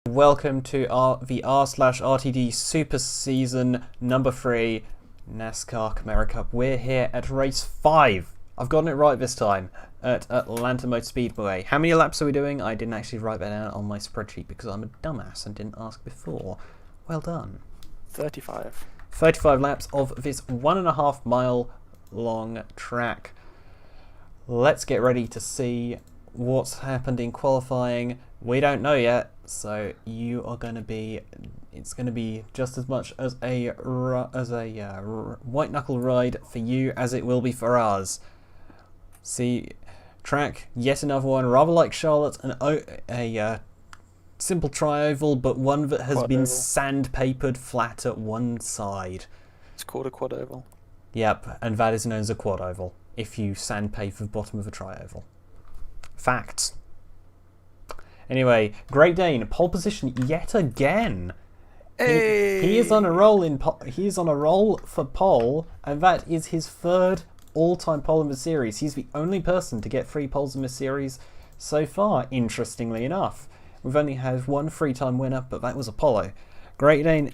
Welcome to the R/RTD Super Season number 3 NASCAR Camaro Cup. We're here at race 5. I've gotten it right this time at Atlanta Motor Speedway. How many laps are we doing? I didn't actually write that down on my spreadsheet because I'm a dumbass and didn't ask before. Well done. 35. 35 laps of this 1.5 mile long track. Let's get ready to see what's happened in qualifying. We don't know yet, so you are going to be. It's going to be just as much as a white knuckle ride for you as it will be for us. See, track yet another one, rather like Charlotte, a simple tri-oval, but one that has been sandpapered flat at one side. It's called a quad oval. Yep, and that is known as a quad oval if you sandpaper the bottom of a tri-oval. Facts. Anyway, Great Dane, pole position yet again. Hey! He is on a roll for pole, and that is his third all-time pole in the series. He's the only person to get 3 poles in the series so far, interestingly enough. We've only had one 3-time winner, but that was Apollo. Great Dane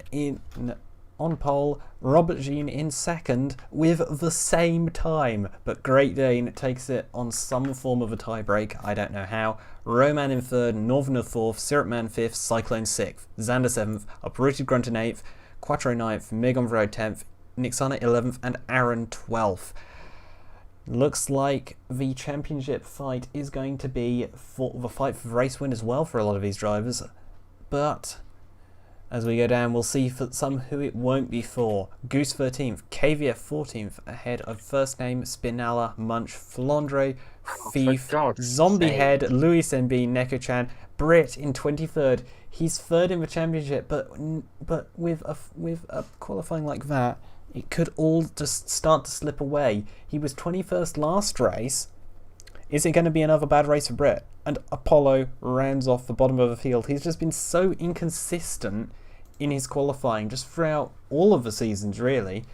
on pole, Robert Jean in second with the same time, but Great Dane takes it on some form of a tie break, I don't know how. Roman in third, Northerner fourth, Syrupman fifth, Cyclone sixth, Xander seventh, Uprooted Grunt in eighth, Quattro ninth, Mig on the road 10th, Nyxana 11th, and Aaron 12th. Looks like the championship fight is going to be for the fight for the race win as well for a lot of these drivers, but as we go down, we'll see for some who it won't be for. Goose 13th, KVF 14th, ahead of first name, Spinella, Munch, Flandre, Thief, Zombie Head, Luis NB, Neko-chan, Britt in 23rd. He's third in the championship, but with a qualifying like that, it could all just start to slip away. He was 21st last race. Is it going to be another bad race for Britt? And Apollo rounds off the bottom of the field. He's just been so inconsistent in his qualifying, just throughout all of the seasons, really.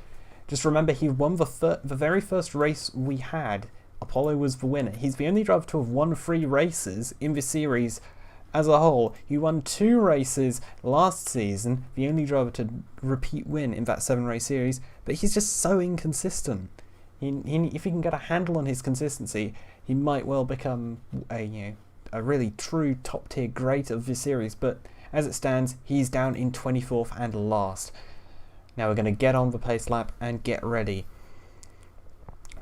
Just remember, he won the very first race we had. Apollo was the winner. He's the only driver to have won 3 races in the series as a whole. He won 2 races last season, the only driver to repeat win in that 7-race series, but he's just so inconsistent. If he can get a handle on his consistency, he might well become a really true top-tier great of this series, but as it stands, he's down in 24th and last. Now we're going to get on the pace lap and get ready.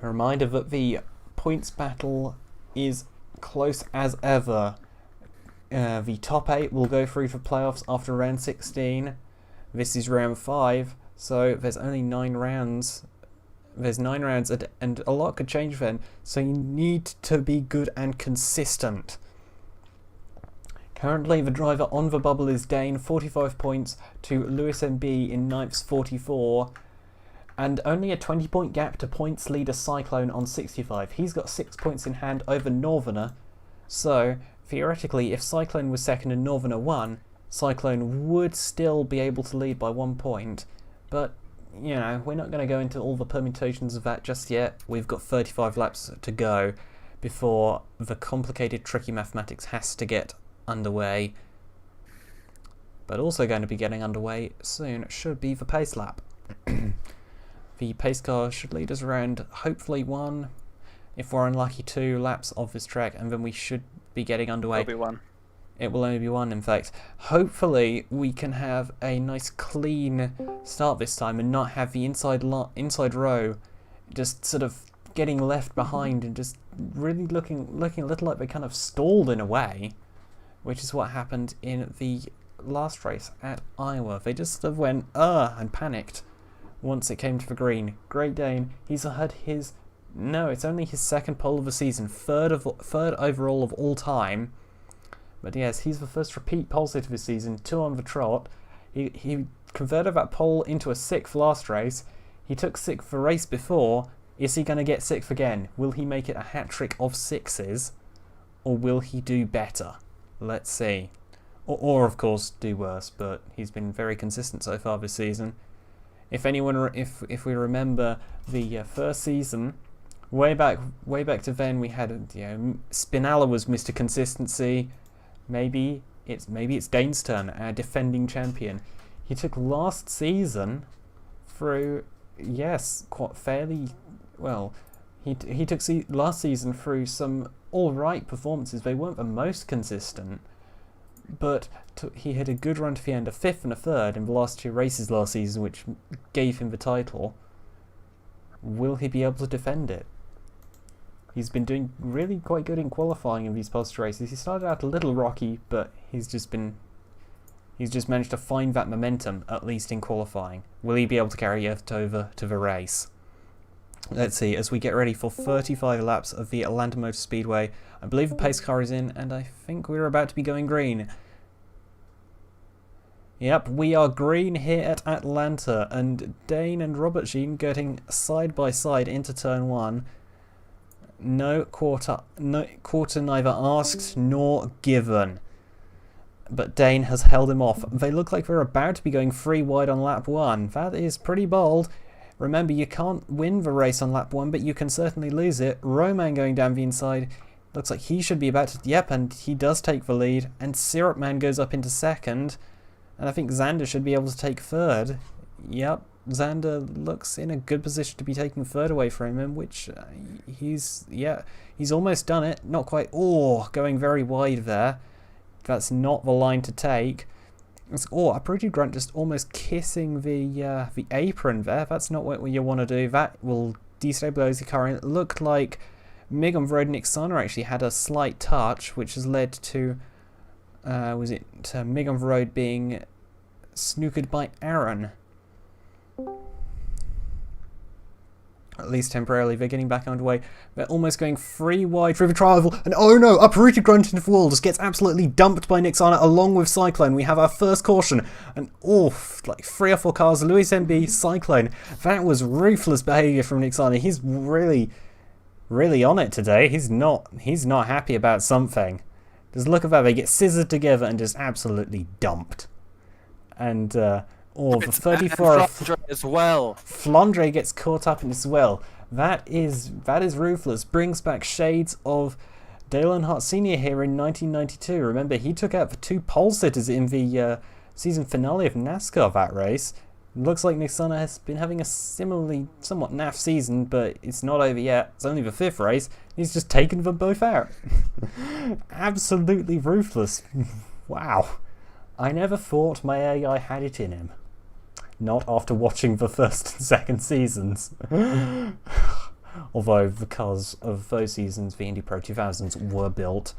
A reminder that the points battle is close as ever. The top 8 will go through for playoffs after round 16. This is round 5, so there's only 9 rounds. There's 9 rounds and a lot could change then, so you need to be good and consistent. Currently the driver on the bubble is Dane, 45 points to Lewis MB in 9th, 44, and only a 20-point gap to points leader Cyclone on 65. He's got 6 points in hand over Northerner, so theoretically if Cyclone was second and Northerner won, Cyclone would still be able to lead by 1 point, but you know, we're not going to go into all the permutations of that just yet. We've got 35 laps to go before the complicated, tricky mathematics has to get underway. But also going to be getting underway soon should be the pace lap. The pace car should lead us around, hopefully 1, if we're unlucky 2 laps of this track, and then we should be getting underway. It'll be 1. It will only be 1, in fact. Hopefully, we can have a nice clean start this time and not have the inside row just sort of getting left behind and just really looking a little like they kind of stalled in a way, which is what happened in the last race at Iowa. They just sort of went, and panicked once it came to the green. Great Dane, he's had his, no, it's only his 2nd pole of the season, third overall of all time. But yes, he's the first repeat pole sitter this season, 2 on the trot. He converted that pole into a 6th last race. He took 6th the race before. Is he going to get 6th again? Will he make it a hat-trick of 6s? Or will he do better? Let's see. Or of course, do worse, but he's been very consistent so far this season. If we remember the first season, way back to then, we had Spinella was Mr. Consistency. Maybe maybe it's Dane's turn, our defending champion. He took last season through, yes, quite fairly well. He took last season through some all right performances. They weren't the most consistent, but he had a good run to the end, a 5th and a 3rd in the last 2 races last season, which gave him the title. Will he be able to defend it? He's been doing really quite good in qualifying in these past races. He started out a little rocky, but he's just managed to find that momentum, at least in qualifying. Will he be able to carry it over to the race? Let's see, as we get ready for 35 laps of the Atlanta Motor Speedway. I believe the pace car is in, and I think we're about to be going green. Yep, we are green here at Atlanta, and Dane and Robert Jean getting side by side into turn 1. No quarter neither asked nor given. But Dane has held him off. They look like they're about to be going 3 wide on lap 1. That is pretty bold. Remember, you can't win the race on lap 1, but you can certainly lose it. Roman going down the inside. Looks like he should be about to... Yep, and he does take the lead. And Syrup Man goes up into 2nd. And I think Xander should be able to take 3rd. Yep, Xander looks in a good position to be taking 3rd away from him, which he's almost done it. Not quite. Oh, going very wide there. That's not the line to take. Oh, a pretty grunt just almost kissing the apron there. That's not what you want to do. That will destabilize the car. And it looked like Mig on the road and Nyxana actually had a slight touch, which has led to Mig on the road being snookered by Aaron. At least temporarily. They're getting back underway. They're almost going 3 wide through the trial. And oh no, uprooted grunt into the wall. Just gets absolutely dumped by Nyxana along with Cyclone. We have our first caution. And like 3 or 4 cars. Lewis MB, Cyclone. That was ruthless behaviour from Nyxana. He's really on it today. He's not happy about something. Just look at that. They get scissored together and just absolutely dumped. And the 34 as well. Flandre gets caught up in as well. That is ruthless. Brings back shades of Dale Earnhardt Sr. here in 1992. Remember, he took out the 2 pole sitters in the season finale of NASCAR that race. Looks like Nyxana has been having a similarly somewhat naff season, but it's not over yet. It's only the 5th race. He's just taken them both out. Absolutely ruthless. Wow. I never thought my AI had it in him. Not after watching the 1st and 2nd seasons. Although, because of those seasons, the Indy Pro 2000s were built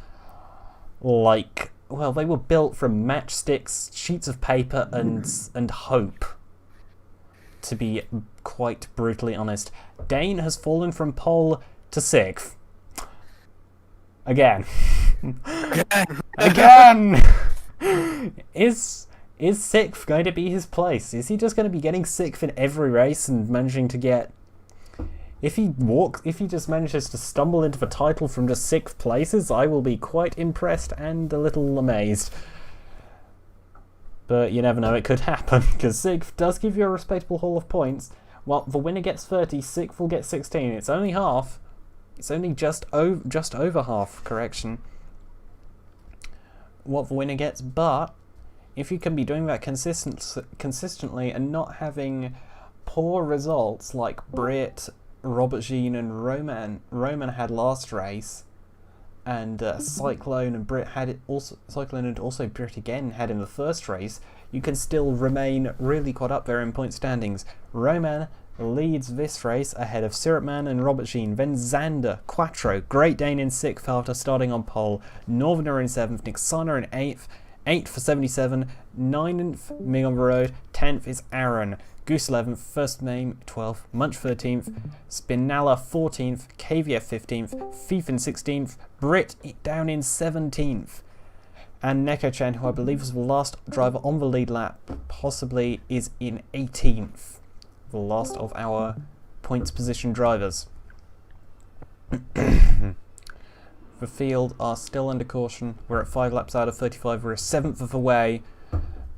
like... Well, they were built from matchsticks, sheets of paper, and hope. To be quite brutally honest. Dane has fallen from pole to 6th. Again. Again! Is 6th going to be his place? Is he just going to be getting 6th in every race and managing to get... If he just manages to stumble into the title from just 6th places, I will be quite impressed and a little amazed. But you never know, it could happen, because 6th does give you a respectable haul of points. Well, the winner gets 30, 6th will get 16. It's only half. It's only just over half, correction, what the winner gets, but if you can be doing that consistently and not having poor results like Britt, Robert Jean and Roman had last race, and Cyclone and Britt had it also. Cyclone and also Britt again had in the first race. You can still remain really quite up there in point standings. Roman leads this race ahead of Syrupman and Robert Jean. Then Xander, Quattro, Great Dane in 6th after starting on pole. Northerner in 7th, Nyxana in 8th. 8th for 77, 9th Mig on the road, 10th is Aaron. Goose 11th, First Name 12th, Munch 13th, Spinella 14th, KVF 15th, Thief in 16th, Britt down in 17th. And Neko-chan, who I believe was the last driver on the lead lap, possibly is in 18th. The last of our points position drivers. The field are still under caution. We're at 5 laps out of 35. We're a 7th of the way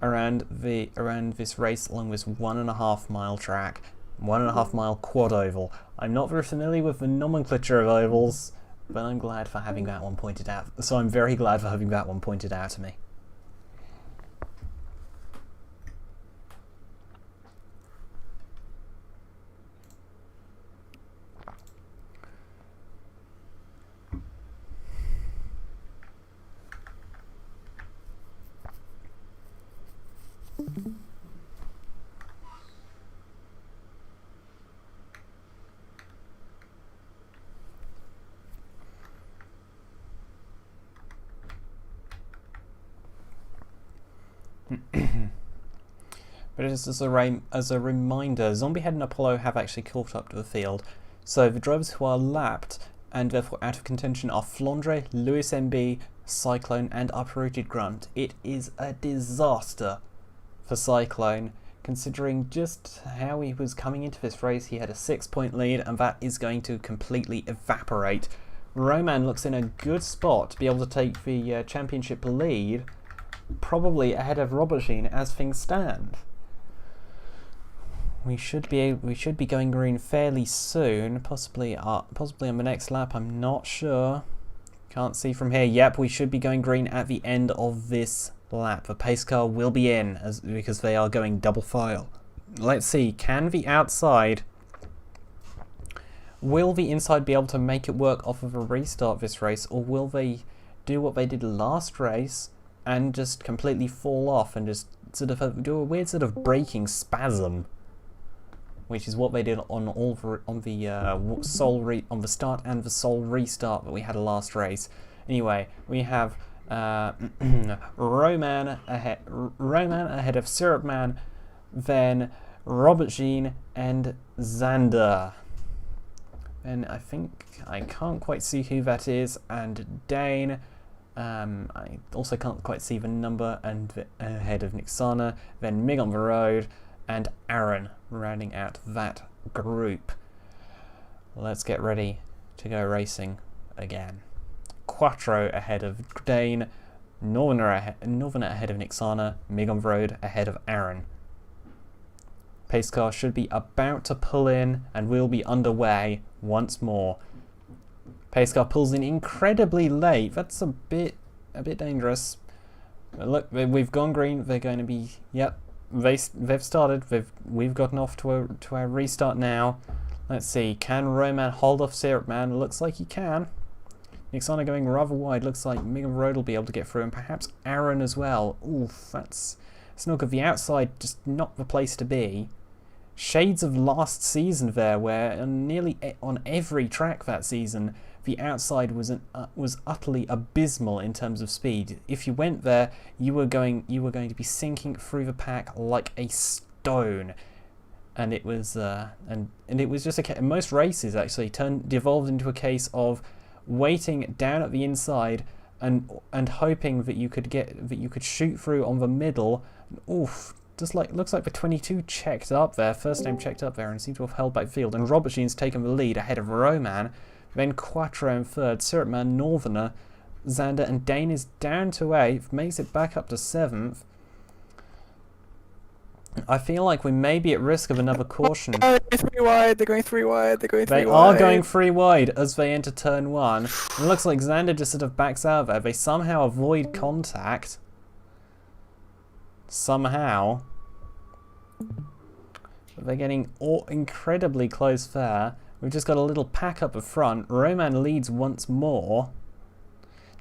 around this race along this 1.5 mile track, 1.5 mile quad oval. I'm not very familiar with the nomenclature of ovals, but I'm glad for having that one pointed out. So I'm very glad for having that one pointed out to me. But just as a reminder, Zombiehead and Apollo have actually caught up to the field. So the drivers who are lapped and therefore out of contention are Flandre, Lewis MB, Cyclone and Uprooted Grunt. It is a disaster for Cyclone, considering just how he was coming into this race. He had a 6-point lead and that is going to completely evaporate. Roman looks in a good spot to be able to take the championship lead, probably ahead of Robertine as things stand. We should be going green fairly soon, possibly on the next lap. I'm not sure. Can't see from here. Yep, we should be going green at the end of this lap. The pace car will be in because they are going double file. Let's see. Can the outside? Will the inside be able to make it work off of a restart this race, or will they do what they did last race and just completely fall off and just sort of do a weird sort of braking spasm? Which is what they did on the start and the sole restart that we had last race. Anyway, we have Roman ahead of Syrupman, then Robert Jean and Xander. And I think I can't quite see who that is, and Dane. I also can't quite see the number, and ahead of Nyxana, then Mig on the road, and Aaron rounding out that group. Let's get ready to go racing again. Quattro ahead of Dane, Northerner ahead of Nyxana, Mig on the road ahead of Aaron. Pace car should be about to pull in and we'll be underway once more. Pace car pulls in incredibly late. That's a bit dangerous. But look, we've gone green. They're going to be, yep. They've started. We've gotten off to our restart now. Let's see. Can Roman hold off Syrupman? Looks like he can. Nyxana going rather wide. Looks like Megan Road will be able to get through, and perhaps Aaron as well. Oof, that's not good. The outside just not the place to be. Shades of last season there, where nearly on every track that season, the outside was utterly abysmal in terms of speed. If you went there, you were going to be sinking through the pack like a stone. And it was and it was just most races actually devolved into a case of waiting down at the inside and hoping that you could shoot through on the middle. Oof. Just looks like the 22 checked up there, first name checked up there, and seemed to have held back field. And Robert Jean's taken the lead ahead of Roman, then Quattro in third, Syrupman, Northerner, Xander, and Dane is down to 8th, makes it back up to 7th. I feel like we may be at risk of another caution. They're going 3 wide, they're going 3 wide, they're going 3 wide. They are going 3 wide as they enter turn 1. It looks like Xander just sort of backs out there. They somehow avoid contact. Somehow. But they're getting incredibly close there. We've just got a little pack up the front. Roman leads once more.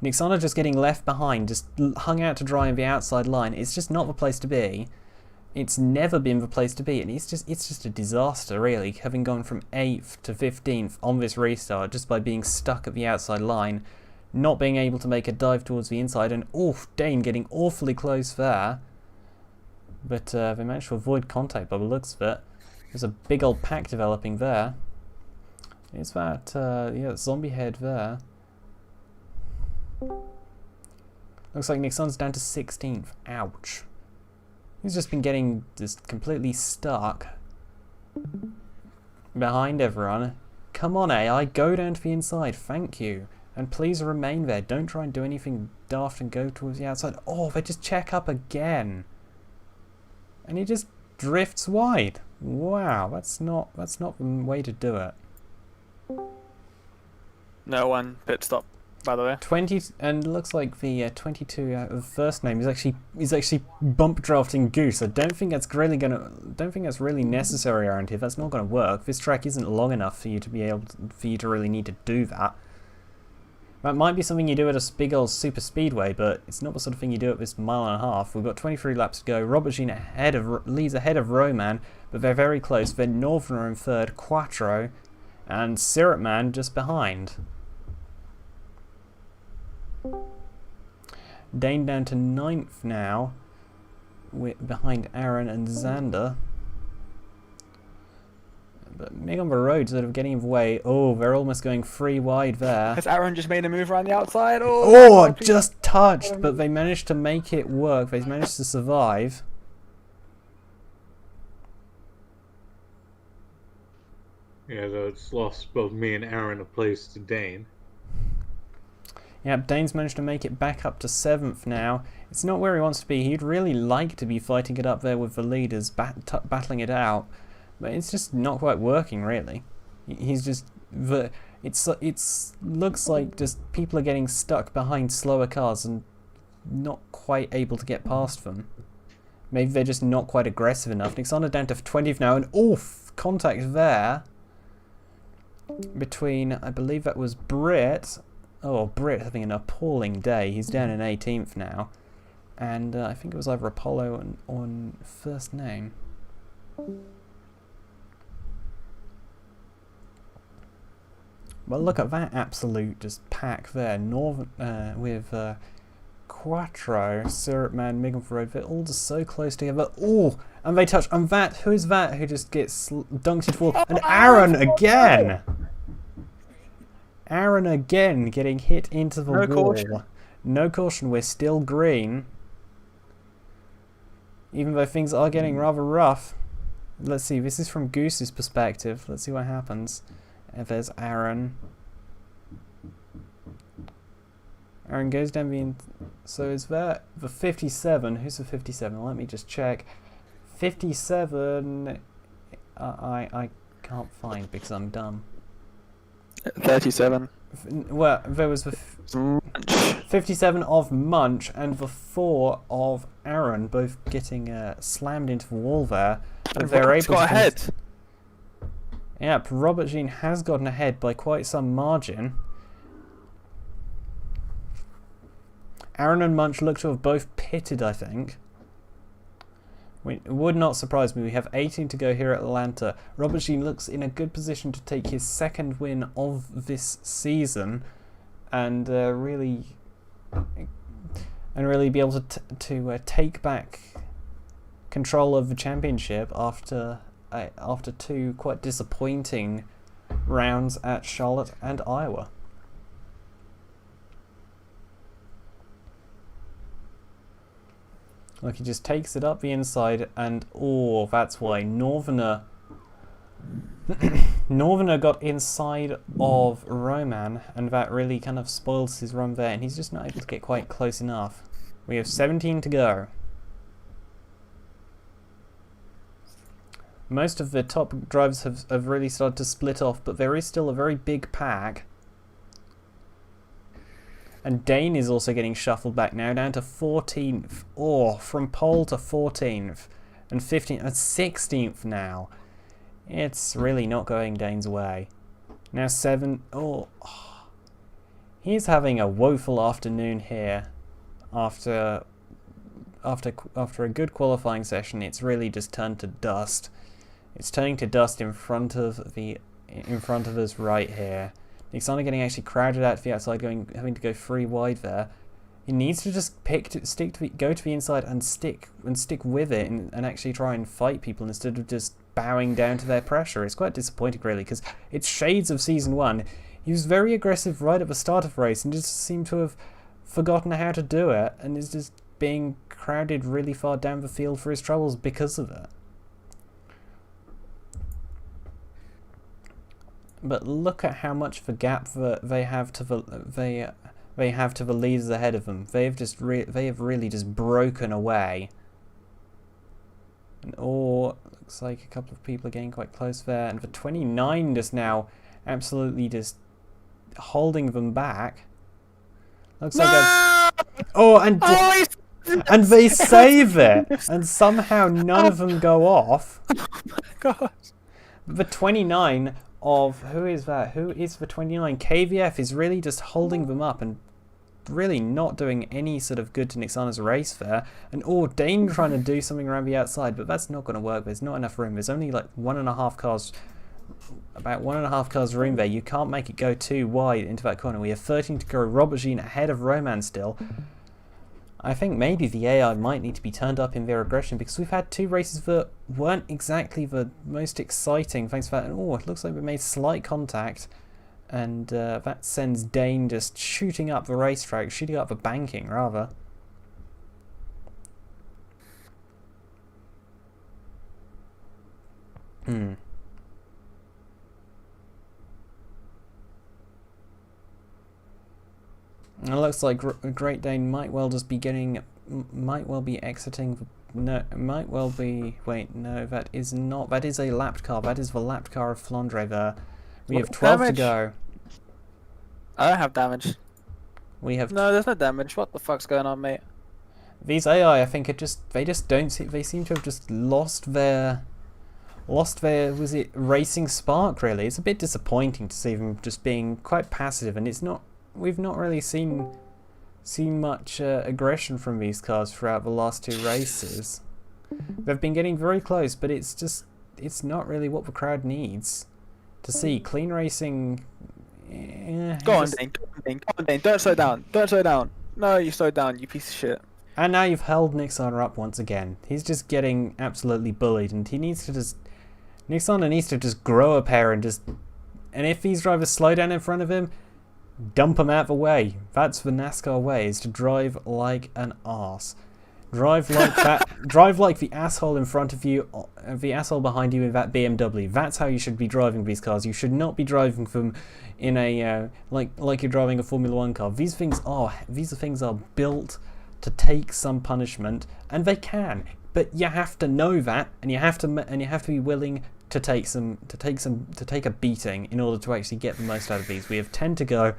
Nyxana just getting left behind, just hung out to dry on the outside line. It's just not the place to be. It's never been the place to be, and it's just a disaster, really, having gone from 8th to 15th on this restart just by being stuck at the outside line, not being able to make a dive towards the inside, and oof, Dane getting awfully close there. But they managed to avoid contact by the looks of it. There's a big old pack developing there. Is that, yeah, zombie head there. Looks like Nyxana's down to 16th. Ouch. He's just been getting just completely stuck behind everyone. Come on, AI, go down to the inside. Thank you. And please remain there. Don't try and do anything daft and go towards the outside. Oh, they just check up again. And he just drifts wide. Wow, that's not the way to do it. No one pit stop, by the way. 20, and it looks like the 22 out of the first name is actually bump drafting Goose. I don't think that's really necessary around here. That's not going to work. This track isn't long enough for you to really need to do that. That might be something you do at a big old super speedway, but it's not the sort of thing you do at this 1.5 miles. We've got 23 laps to go. Robert Jean leads ahead of Roman, but they're very close. Then Northerner in third, Quattro, and Syrup Man just behind. Dane down to 9th now, behind Aaron and Xander. But Mig on the road sort of getting in the way. Oh, they're almost going 3 wide there. Has Aaron just made a move around the outside? Oh, just touched, but they managed to make it work. They managed to survive. Yeah, though it's lost both me and Aaron a place to Dane. Yep, Dane's managed to make it back up to 7th now. It's not where he wants to be. He'd really like to be fighting it up there with the leaders, battling it out. But it's just not quite working, really. He's just... It's looks like just people are getting stuck behind slower cars and not quite able to get past them. Maybe they're just not quite aggressive enough. Nyxana down to 20th now, and oof! Contact there. Between, I believe that was Britt. Oh, Britt having an appalling day. He's down in 18th now. And I think it was either Apollo on first name. Well, look at that absolute just pack there. With Quattro, Syrup Man, Megan for Road. They're all just so close together. Oh, and they touch. And that, who is that who just gets dunked into the wall? And Aaron again! Aaron again getting hit into the wall. Caution. No caution. We're still green. Even though things are getting rather rough. Let's see. This is from Goose's perspective. Let's see what happens. There's Aaron. Aaron goes down the... So is that the 57? Who's the 57? Let me just check. 57... I can't find because I'm dumb. 37. Well, there was the 57 of Munch and the 4 of Aaron, both getting slammed into the wall there. But they're able got to... ahead. Yep, Robert Jean has gotten ahead by quite some margin. Aaron and Munch look to have both pitted, I think. It would not surprise me. We have 18 to go here at Atlanta. Robert Jean looks in a good position to take his 2nd win of this season, and really be able to take back control of the championship after 2 quite disappointing rounds at Charlotte and Iowa. Look, he just takes it up the inside, and oh, that's why Northerner got inside of Roman, and that really kind of spoils his run there, and he's just not able to get quite close enough. We have 17 to go. Most of the top drivers have really started to split off, but there is still a very big pack. And Dane is also getting shuffled back now, down to 14th. Oh, from pole to 14th. And 15th and 16th now. It's really not going Dane's way. Now 7. Oh. He's having a woeful afternoon here. After a good qualifying session, it's really just turned to dust. It's turning to dust in front of us right here. Nyxana getting actually crowded out to the outside, having to go 3 wide there. He needs to just go to the inside and stick with it and actually try and fight people instead of just bowing down to their pressure. It's quite disappointing, really, because it's shades of season 1. He was very aggressive right at the start of the race and just seemed to have forgotten how to do it, and is just being crowded really far down the field for his troubles because of it. But look at how much of a gap they have to the leaders ahead of them. They have really just broken away. And looks like a couple of people are getting quite close there. And the 29 just now absolutely just holding them back. Looks like and they save it, and somehow none of them go off. God. The 29 of, who is that? Who is the 29? KVF is really just holding them up and really not doing any sort of good to Nyxana's race there. And Dane trying to do something around the outside, but that's not going to work. There's not enough room. There's only like 1.5 cars, about 1.5 cars room there. You can't make it go too wide into that corner. We have 13 to go. Robertine ahead of Roman still. I think maybe the AI might need to be turned up in their aggression, because we've had 2 races that weren't exactly the most exciting. Thanks for that. And it looks like we made slight contact. And that sends Dane just shooting up the racetrack, shooting up the banking, rather. It looks like Great Dane might well just be exiting. No, might well be. Wait, no, that is not. That is a lapped car. That is the lapped car of Flandre there. We have 12 to go. I don't have damage. We have. No, there's no damage. What the fuck's going on, mate? These AI, I think, they just don't see. They seem to have just lost their. Was it racing spark? Really, it's a bit disappointing to see them just being quite passive, and it's not. We've not really seen much aggression from these cars throughout the last 2 races. They've been getting very close, but it's not really what the crowd needs to see. Clean racing. Go on, Dane. Don't slow down. Don't slow down. No, you slowed down, you piece of shit. And now you've held Nyxana up once again. He's just getting absolutely bullied, and he needs to just. Nyxana needs to just grow a pair and just. And if these drivers slow down in front of him, dump him out the way. That's the NASCAR way: is to drive like an arse. Drive like that. Drive like the asshole in front of you, the asshole behind you in that BMW. That's how you should be driving these cars. You should not be driving them in a like you're driving a Formula 1 car. These things are built to take some punishment, and they can. But you have to know that, and you have to be willing to take a beating in order to actually get the most out of these. We have 10 to go,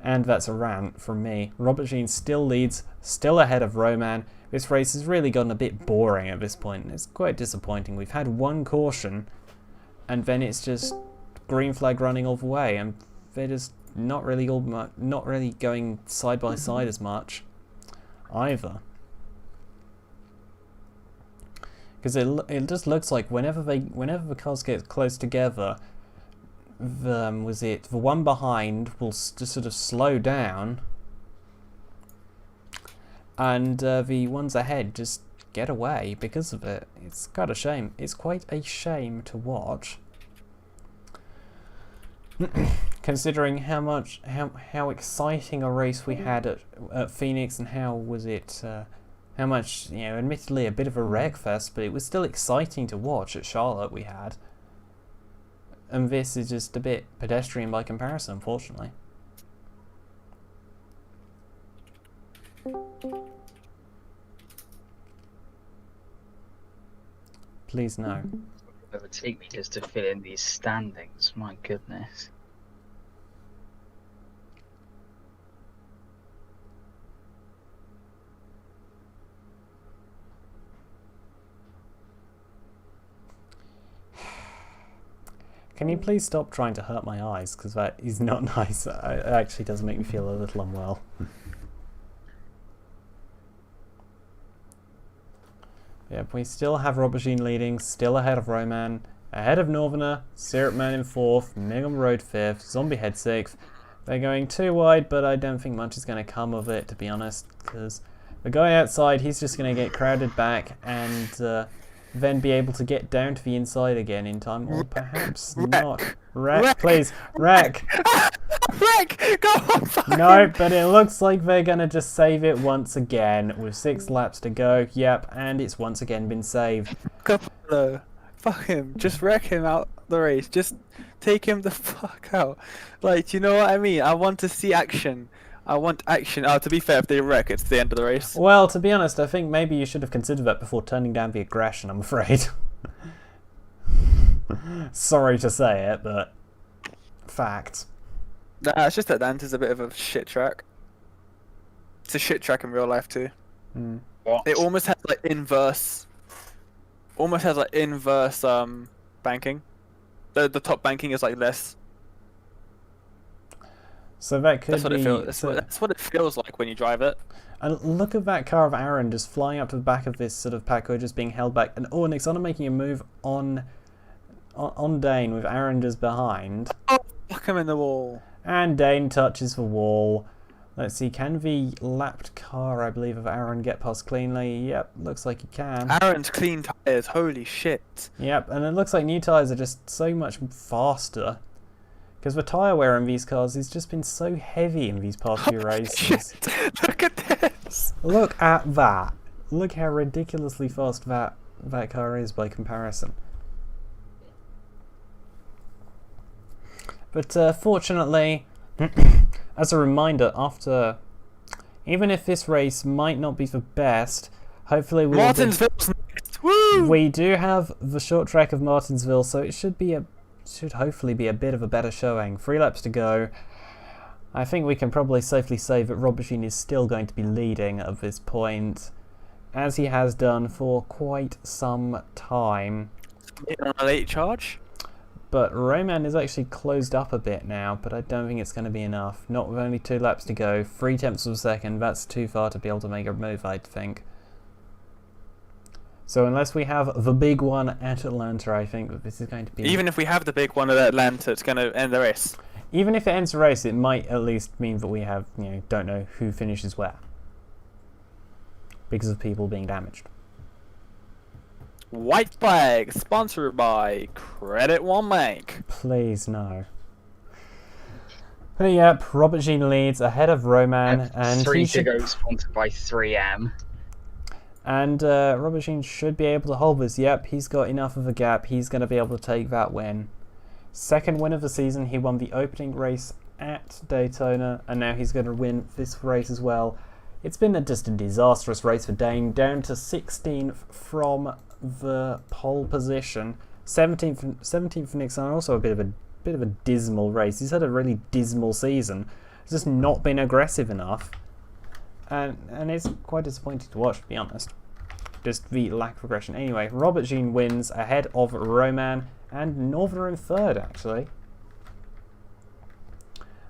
and that's a rant from me. Robertine still leads, still ahead of Roman. This race has really gotten a bit boring at this point, and it's quite disappointing. We've had 1 caution, and then it's just green flag running all the way, and they're just not really going side by side as much either. Because it just looks like whenever the cars get close together, the one behind will just sort of slow down, and the ones ahead just get away because of it. It's quite a shame. It's quite a shame to watch, considering how exciting a race we had at Phoenix, and how much, admittedly a bit of a wreckfest, but it was still exciting to watch at Charlotte we had. And this is just a bit pedestrian by comparison, unfortunately. Please no. It would take me just to fill in these standings, my goodness. Can you please stop trying to hurt my eyes, because that is not nice. It actually does make me feel a little unwell. Yep, we still have Robertine leading, still ahead of Roman, ahead of Northerner, Syrupman in 4th, Migum Road 5th, Zombie Head 6th. They're going too wide, but I don't think much is going to come of it, to be honest, because the guy outside, he's just going to get crowded back and then be able to get down to the inside again in time, or perhaps not. Wreck, please, wreck! Wreck! Go on! No, but it looks like they're gonna just save it once again with 6 laps to go. Yep, and it's once again been saved. No, fuck him. Just wreck him out the race. Just take him the fuck out. Like, you know what I mean? I want to see action. I want action. Oh, to be fair, if they wreck, it's the end of the race. Well, to be honest, I think maybe you should have considered that before turning down the aggression, I'm afraid. Sorry to say it, but fact. Nah, it's just that Dante's a bit of a shit track. It's a shit track in real life too. Mm. What? It almost has like inverse banking. The top banking is like less. So that could That's what be. it feels. So, That's what it feels like when you drive it. and look at that car of Aaron just flying up to the back of this sort of Paco, just being held back. And Nyxana making a move on Dane with Aaron just behind. Oh, fuck him in the wall. And Dane touches the wall. Let's see, can the lapped car, I believe, of Aaron get past cleanly? Yep, looks like he can. Aaron's clean tires. Holy shit. Yep, and it looks like new tyres are just so much faster. Because the tyre wear on these cars has just been so heavy in these past few races. Shit. Look at this. Look at that. Look how ridiculously fast that car is by comparison. But fortunately, as a reminder, even if this race might not be the best, hopefully Martinsville's next. Woo! we do have the short track of Martinsville, so it should hopefully be a bit of a better showing. 3 laps to go. I think we can probably safely say that Robertine is still going to be leading at this point, as he has done for quite some time. On a late charge. But Roman is actually closed up a bit now, but I don't think it's going to be enough. Not with only 2 laps to go, 3/10 of a second, that's too far to be able to make a move, I think. So unless we have the big one at Atlanta, I think that this is going to be... Even if we have the big one at Atlanta, it's going to end the race. Even if it ends the race, it might at least mean that we have, don't know who finishes where. Because of people being damaged. White Flag, sponsored by Credit One Bank. Please, no. But yep, Robert Jean leads ahead of Roman, and 3 he to should... go, sponsored by 3M. And Robert Jean should be able to hold this. Yep, he's got enough of a gap. He's going to be able to take that win. Second win of the season. He won the opening race at Daytona, and now he's going to win this race as well. It's been just a disastrous race for Dane, down to 16th from the pole position. 17th for Nyxana, also a bit of a dismal race. He's had a really dismal season. He's just not been aggressive enough. And it's quite disappointing to watch, to be honest. Just the lack of aggression. Anyway, Robert Jean wins ahead of Roman and Northerner in third, actually.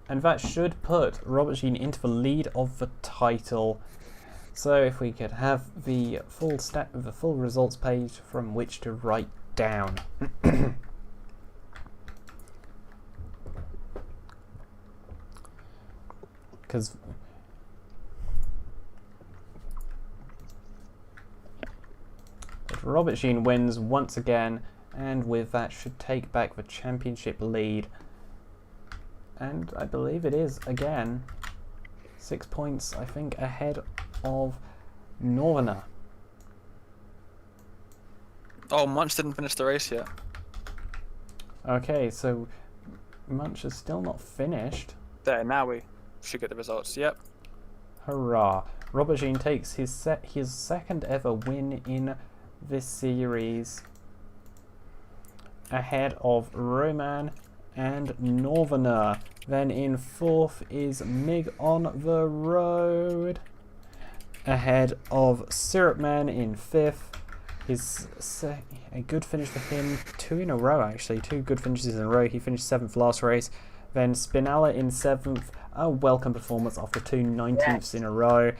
And that should put Robert Jean into the lead of the title. So if we could have the full results page from which to write down. Because Robert Jean wins once again, and with that should take back the championship lead. And I believe it is again 6 points, I think, ahead of Northerner. Oh, Munch didn't finish the race yet. Okay, so Munch is still not finished. There, now we should get the results. Yep. Hurrah! Robert Jean takes his second ever win in this series, ahead of Roman and Northerner. Then in fourth is Mig on the road, ahead of Syrupman in fifth. A good finish for him, 2 in a row actually, 2 good finishes in a row. He finished 7th last race. Then Spinella in 7th, a welcome performance after 2 19ths in a row.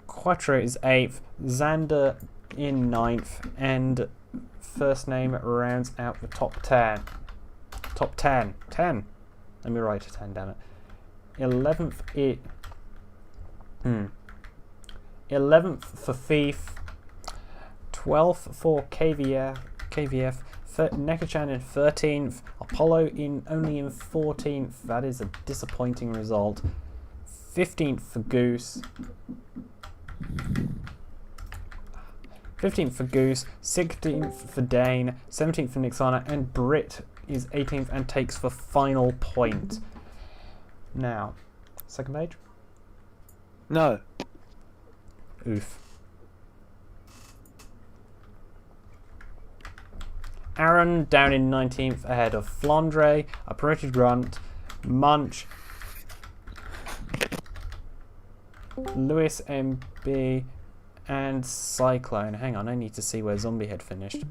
Quattro is 8th, Xander in 9th, and first name rounds out the top 10. Top 10. 10. Let me write a 10, damn it. 11th 11th for Thief. 12th for KVF. Nekachan in 13th. Apollo only in 14th. That is a disappointing result. 15th for Goose. 15th for Goose, 16th for Dane, 17th for Nyxana, and Brit is 18th and takes the final point. Now, second page? No. Oof. Aaron down in 19th ahead of Flandre, a promoted grunt, Munch, Lewis MB, and Cyclone. Hang on, I need to see where Zombie had finished.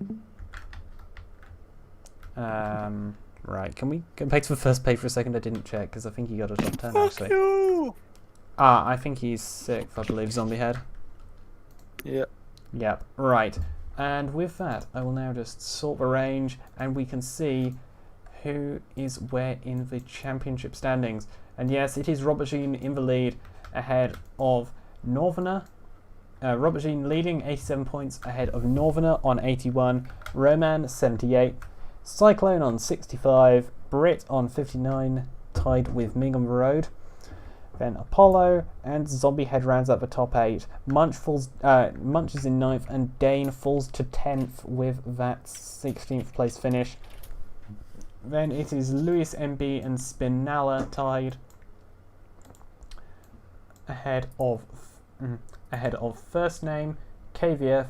Right, can we go back to the first page for a second? I didn't check because I think he got a top 10 Fuck actually. you! I think he's 6th, I believe, Zombie Head. Yep. Yep, right. And with that, I will now just sort the range and we can see who is where in the championship standings. And yes, it is Robert Jean in the lead ahead of Northerner. Robert Jean leading 87 points ahead of Northerner on 81, Roman 78, Cyclone on 65, Brit on 59, tied with Ming on the road. Then Apollo and Zombie Head rounds up the top 8. Munch is in 9th and Dane falls to 10th with that 16th place finish. Then it is Luis MB and Spinalla tied ahead of First Name, KVF,